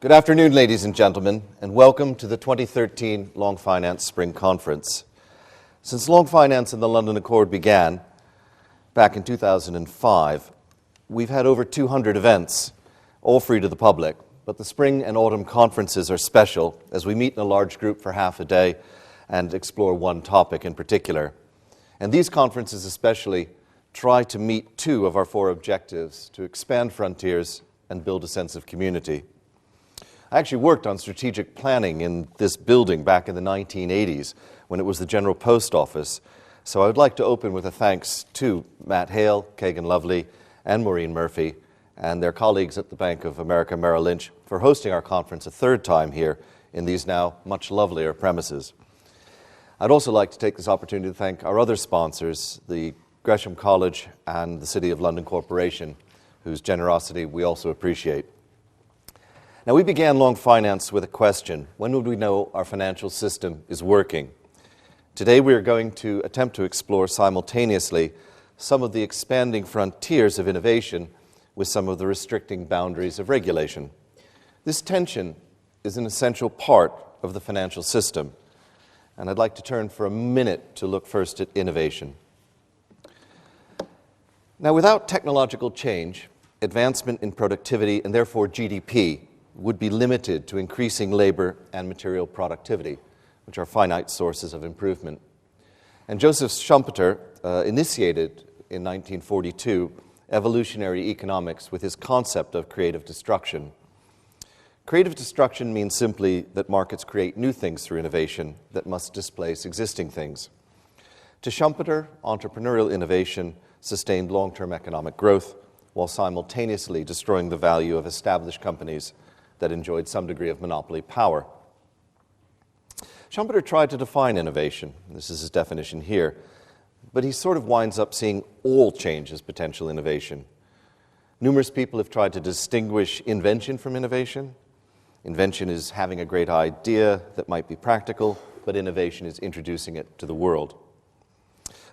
Good afternoon, ladies and gentlemen, and welcome to the 2013 Long Finance Spring Conference. Since Long Finance and the London Accord began back in 2005, we've had over 200 events, all free to the public, but the spring and autumn conferences are special as we meet in a large group for half a day and explore one topic in particular. And these conferences especially try to meet two of our four objectives: to expand frontiers and build a sense of community. I actually worked on strategic planning in this building back in the 1980s when it was the General Post Office. So I would like to open with a thanks to Matt Hale, Kagan Lovely, and Maureen Murphy, and their colleagues at the Bank of America Merrill Lynch for hosting our conference a third time here in these now much lovelier premises. I'd also like to take this opportunity to thank our other sponsors, the Gresham College and the City of London Corporation, whose generosity we also appreciate. Now, we began Long Finance with a question: when would we know our financial system is working? Today, we are going to attempt to explore simultaneously some of the expanding frontiers of innovation with some of the restricting boundaries of regulation. This tension is an essential part of the financial system, and I'd like to turn for a minute to look first at innovation. Now, without technological change, advancement in productivity, and therefore GDP, would be limited to increasing labor and material productivity, which are finite sources of improvement. And Joseph Schumpeter initiated in 1942 evolutionary economics with his concept of creative destruction. Creative destruction means simply that markets create new things through innovation that must displace existing things. To Schumpeter, entrepreneurial innovation sustained long-term economic growth while simultaneously destroying the value of established companies that enjoyed some degree of monopoly power. Schumpeter tried to define innovation. This is his definition here. But he sort of winds up seeing all change as potential innovation. Numerous people have tried to distinguish invention from innovation. Invention is having a great idea that might be practical, but innovation is introducing it to the world.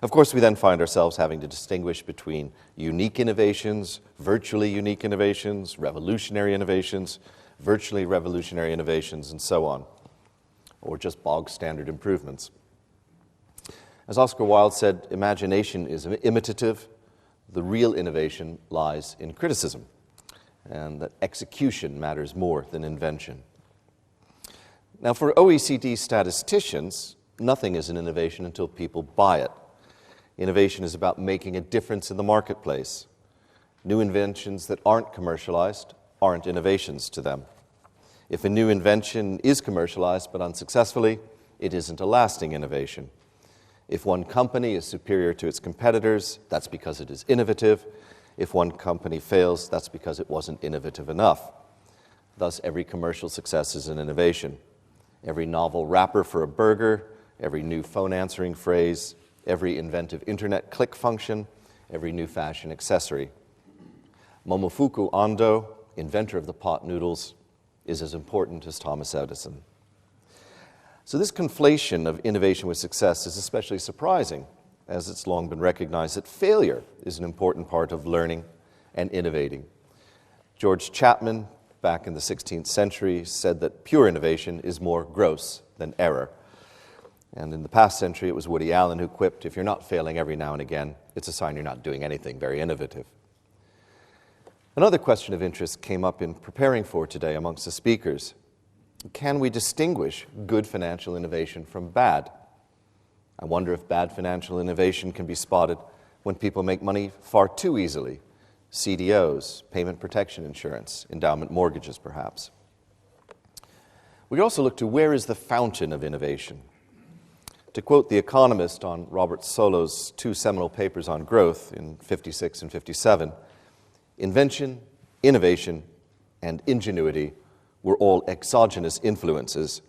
Of course, we then find ourselves having to distinguish between unique innovations, virtually unique innovations, revolutionary innovations, virtually revolutionary innovations, and so on, or just bog-standard improvements. As Oscar Wilde said, imagination is imitative. The real innovation lies in criticism, and that execution matters more than invention. Now, for OECD statisticians, nothing is an innovation until people buy it. Innovation is about making a difference in the marketplace. New inventions that aren't commercialized aren't innovations to them. If a new invention is commercialized but unsuccessfully, it isn't a lasting innovation. If one company is superior to its competitors, that's because it is innovative. If one company fails, that's because it wasn't innovative enough. Thus, every commercial success is an innovation. Every novel wrapper for a burger, every new phone answering phrase, every inventive internet click function, every new fashion accessory. Momofuku Ando, inventor of the pot noodles, is as important as Thomas Edison. So this conflation of innovation with success is especially surprising, as it's long been recognized that failure is an important part of learning and innovating. George Chapman, back in the 16th century, said that pure innovation is more gross than error. And in the past century, it was Woody Allen who quipped, "If you're not failing every now and again, it's a sign you're not doing anything very innovative." Another question of interest came up in preparing for today amongst the speakers. Can we distinguish good financial innovation from bad? I wonder if bad financial innovation can be spotted when people make money far too easily. CDOs, payment protection insurance, endowment mortgages, perhaps. We also look to where is the fountain of innovation. To quote The Economist on Robert Solow's two seminal papers on growth in 56 and 57, invention, innovation, and ingenuity were all exogenous influences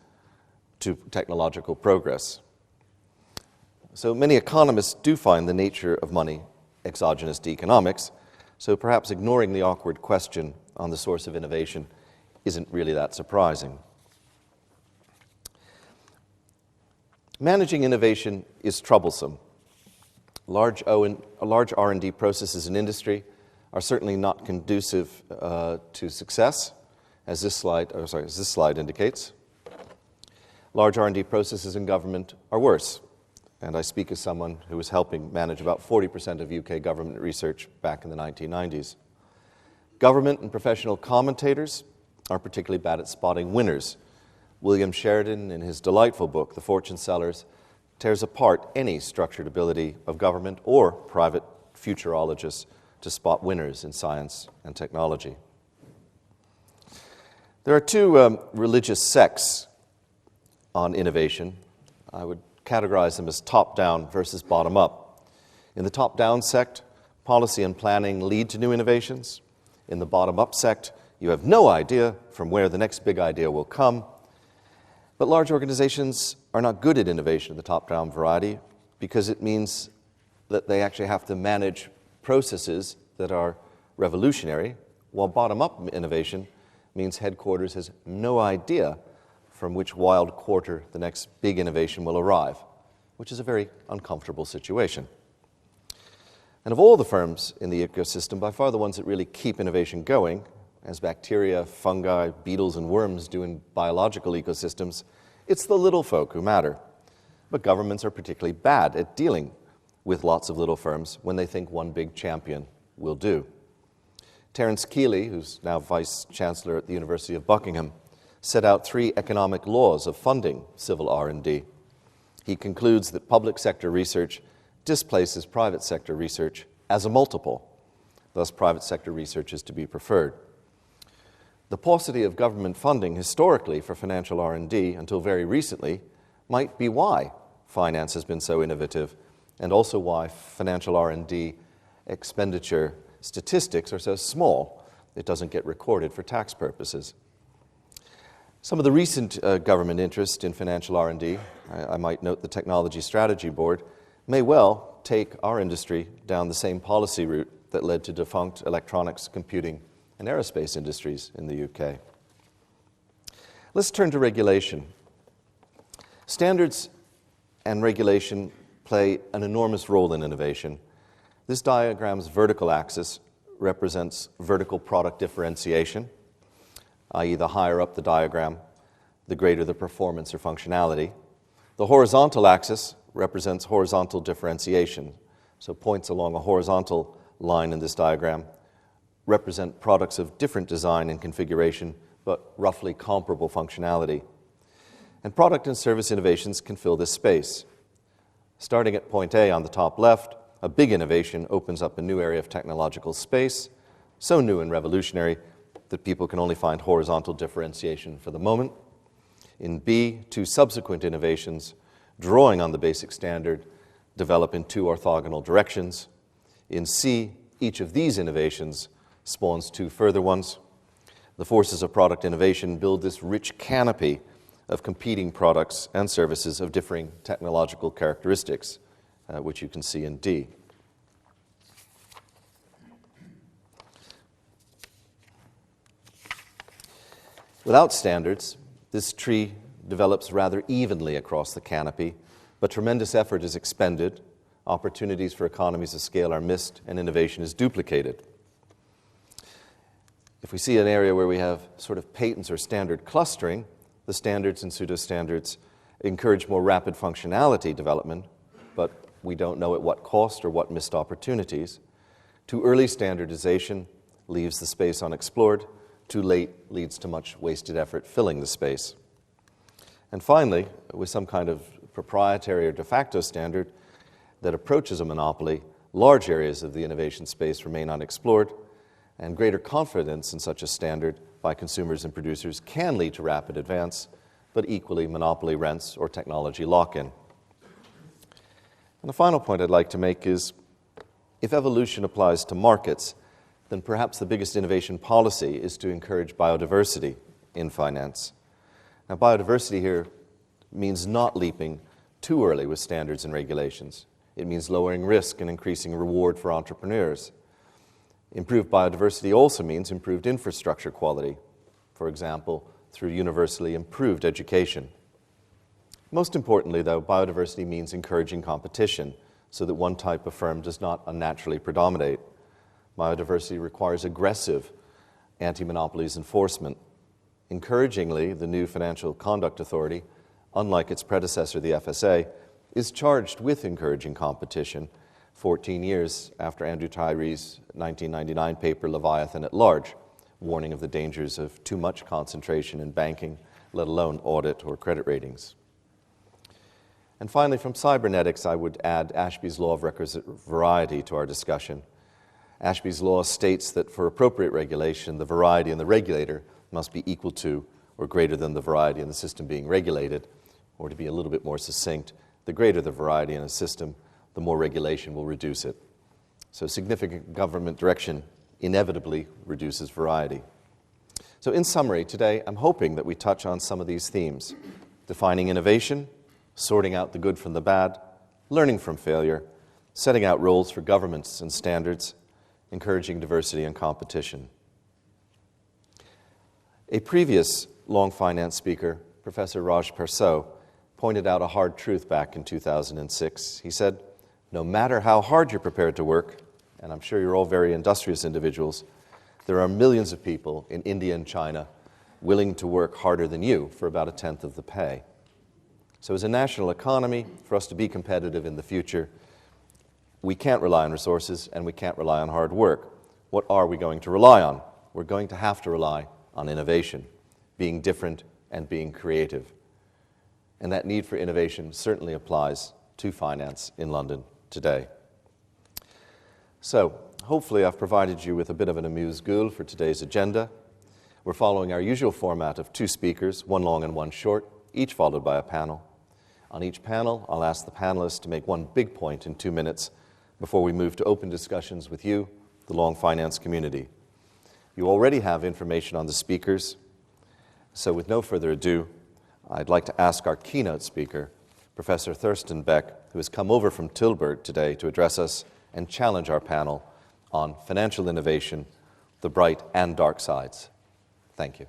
to technological progress. So many economists do find the nature of money exogenous to economics, so perhaps ignoring the awkward question on the source of innovation isn't really that surprising. Managing innovation is troublesome. Large R&D processes in industry are certainly not conducive to success, as this slide indicates. Large R&D processes in government are worse, and I speak as someone who was helping manage about 40% of UK government research back in the 1990s. Government and professional commentators are particularly bad at spotting winners. William Sheridan, in his delightful book, The Fortune Sellers, tears apart any structured ability of government or private futurologists to spot winners in science and technology. There are two religious sects on innovation. I would categorize them as top-down versus bottom-up. In the top-down sect, policy and planning lead to new innovations. In the bottom-up sect, you have no idea from where the next big idea will come. But large organizations are not good at innovation of the top-down variety because it means that they actually have to manage processes that are revolutionary, while bottom-up innovation means headquarters has no idea from which wild quarter the next big innovation will arrive, which is a very uncomfortable situation. And of all the firms in the ecosystem, by far the ones that really keep innovation going, as bacteria, fungi, beetles, and worms do in biological ecosystems, it's the little folk who matter. But governments are particularly bad at dealing with lots of little firms when they think one big champion will do. Terence Keeley, who's now Vice Chancellor at the University of Buckingham, set out 3 economic laws of funding civil R&D. He concludes that public sector research displaces private sector research as a multiple. Thus, private sector research is to be preferred. The paucity of government funding historically for financial R&D until very recently might be why finance has been so innovative, and also why financial R&D expenditure statistics are so small it doesn't get recorded for tax purposes. Some of the recent government interest in financial R&D, I might note the Technology Strategy Board, may well take our industry down the same policy route that led to defunct electronics, computing, and aerospace industries in the UK. Let's turn to regulation. Standards and regulation play an enormous role in innovation. This diagram's vertical axis represents vertical product differentiation, i.e. the higher up the diagram, the greater the performance or functionality. The horizontal axis represents horizontal differentiation, so points along a horizontal line in this diagram represent products of different design and configuration, but roughly comparable functionality. And product and service innovations can fill this space. Starting at point A on the top left, a big innovation opens up a new area of technological space, so new and revolutionary that people can only find horizontal differentiation for the moment. In B, 2 subsequent innovations, drawing on the basic standard, develop in 2 orthogonal directions. In C, each of these innovations spawns 2 further ones. The forces of product innovation build this rich canopy of competing products and services of differing technological characteristics, which you can see in D. Without standards, this tree develops rather evenly across the canopy, but tremendous effort is expended, opportunities for economies of scale are missed, and innovation is duplicated. If we see an area where we have sort of patents or standard clustering, the standards and pseudo-standards encourage more rapid functionality development, but we don't know at what cost or what missed opportunities. Too early standardization leaves the space unexplored. Too late leads to much wasted effort filling the space. And finally, with some kind of proprietary or de facto standard that approaches a monopoly, large areas of the innovation space remain unexplored, and greater confidence in such a standard by consumers and producers can lead to rapid advance, but equally monopoly rents or technology lock-in. And the final point I'd like to make is, if evolution applies to markets, then perhaps the biggest innovation policy is to encourage biodiversity in finance. Now, biodiversity here means not leaping too early with standards and regulations. It means lowering risk and increasing reward for entrepreneurs. Improved biodiversity also means improved infrastructure quality, for example, through universally improved education. Most importantly, though, biodiversity means encouraging competition so that one type of firm does not unnaturally predominate. Biodiversity requires aggressive anti-monopolies enforcement, Encouragingly, the new Financial Conduct Authority, unlike its predecessor, the FSA, is charged with encouraging competition 14 years after Andrew Tyree's 1999 paper, Leviathan at Large, warning of the dangers of too much concentration in banking, let alone audit or credit ratings. And finally, from cybernetics, I would add Ashby's law of requisite variety to our discussion. Ashby's law states that for appropriate regulation, the variety in the regulator must be equal to or greater than the variety in the system being regulated, or to be a little bit more succinct, the greater the variety in a system, the more regulation will reduce it. So significant government direction inevitably reduces variety. So in summary, today I'm hoping that we touch on some of these themes: defining innovation, sorting out the good from the bad, learning from failure, setting out roles for governments and standards, encouraging diversity and competition. A previous long finance speaker, Professor Raj Persaud, pointed out a hard truth back in 2006. He said, no matter how hard you're prepared to work, and I'm sure you're all very industrious individuals, there are millions of people in India and China willing to work harder than you for about 1/10 of the pay. So as a national economy, for us to be competitive in the future, we can't rely on resources and we can't rely on hard work. What are we going to rely on? We're going to have to rely on innovation, being different and being creative. And that need for innovation certainly applies to finance in London today. So, hopefully I've provided you with a bit of an amuse-gueule for today's agenda. We're following our usual format of 2 speakers, one long and one short, each followed by a panel. On each panel, I'll ask the panelists to make one big point in 2 minutes before we move to open discussions with you, the long finance community. You already have information on the speakers, so with no further ado, I'd like to ask our keynote speaker, Professor Thurston Beck, who has come over from Tilburg today to address us and challenge our panel on financial innovation, the bright and dark sides. Thank you.